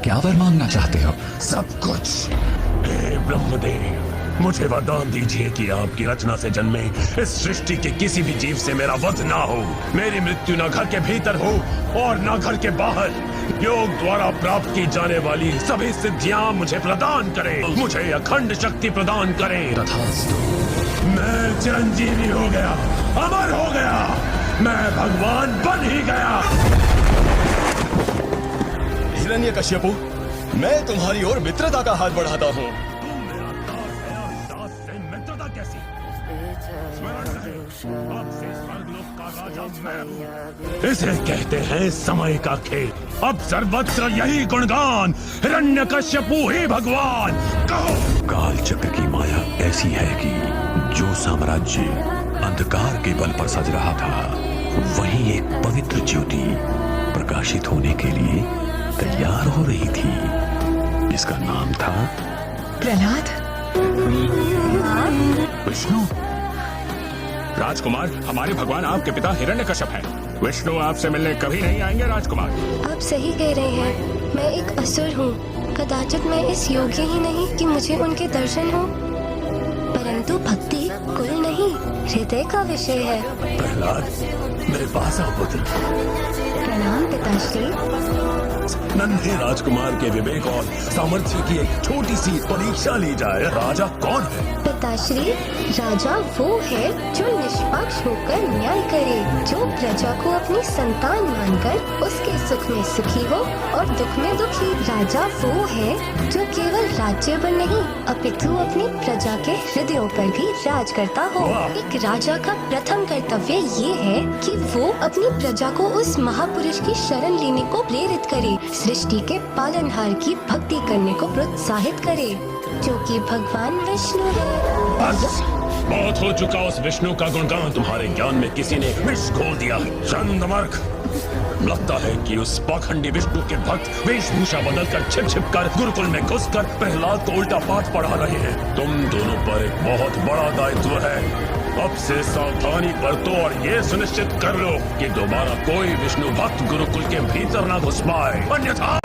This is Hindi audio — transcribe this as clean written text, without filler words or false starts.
क्या वर मांगना चाहते हो? सब कुछ। हे ब्रह्मदेव, मुझे वरदान दीजिए कि आपकी रचना से जन्मे इस सृष्टि के किसी भी जीव से मेरा वध ना हो, मेरी मृत्यु न घर के भीतर हो और न घर के बाहर। योग द्वारा प्राप्त की जाने वाली सभी सिद्धियां मुझे प्रदान करें, मुझे अखंड शक्ति प्रदान करें। तथास्तु। मैं चिरंजीवी हो गया, अमर हो गया, मैं भगवान बन ही गया। हिरण्यकश्यपु, मैं तुम्हारी ओर मित्रता का हाथ बढ़ाता हूँ। तुम मेरा दास है और दास से मित्रता कैसी? स्मरण रहे, आपसे स्वर्गलोक का राजा मैं हूँ। इसे कहते हैं समय का खेल। अब सर्वत्र यही गुणगान, हिरण्यकश्यपु ही भगवान। कहो। काल चक्र की माया ऐसी है कि जो साम्राज्य अंधकार के बल पर सज रहा था, वहीं एक पवित्र ज्योति प्रकाशित होने के लिए तैयार हो रही थी, जिसका नाम था प्रहलाद। विष्णु। राजकुमार, हमारे भगवान आपके पिता हिरण्यकश्यप हैं। विष्णु आपसे मिलने कभी नहीं आएंगे राजकुमार। आप सही कह रहे हैं, मैं एक असुर हूँ। कदाचित मैं इस योग्य ही नहीं कि मुझे उनके दर्शन हो, परंतु भक्ति कुल नहीं, हृदय का विषय है। प्रहलाद, मेरे पास आओ पुत्र। प्रणाम पिताश्री। नन्हे राजकुमार के विवेक और सामर्थ्य की एक छोटी सी परीक्षा ली जाए। राजा कौन है? पिताश्री, राजा वो है जो निष्पक्ष होकर न्याय करे, जो प्रजा को अपनी संतान मानकर उसके सुख में सुखी हो और दुख में दुखी। राजा वो है जो केवल राज्य पर नहीं, अपितु अपनी प्रजा के हृदयों पर भी राज करता हो। एक राजा का प्रथम कर्तव्य ये है कि वो अपनी प्रजा को उस महापुरुष की शरण लेने को प्रेरित करे, सृष्टि के पालनहार की भक्ति करने को प्रोत्साहित करे, जो कि भगवान विष्णु है। बस, बहुत हो चुका उस विष्णु का गुणगान। तुम्हारे ज्ञान में किसी ने विष घोल दिया। चंद्रमर्क, लगता है कि उस पाखंडी विष्णु के भक्त वेशभूषा बदलकर छिप छिप कर गुरुकुल में घुसकर प्रहलाद को उल्टा पाठ पढ़ा रहे हैं। तुम दोनों पर एक बहुत बड़ा दायित्व है। अब से सावधानी बरतो और ये सुनिश्चित कर लो कि दोबारा कोई विष्णु भक्त गुरुकुल के भीतर न घुस पाए, अन्यथा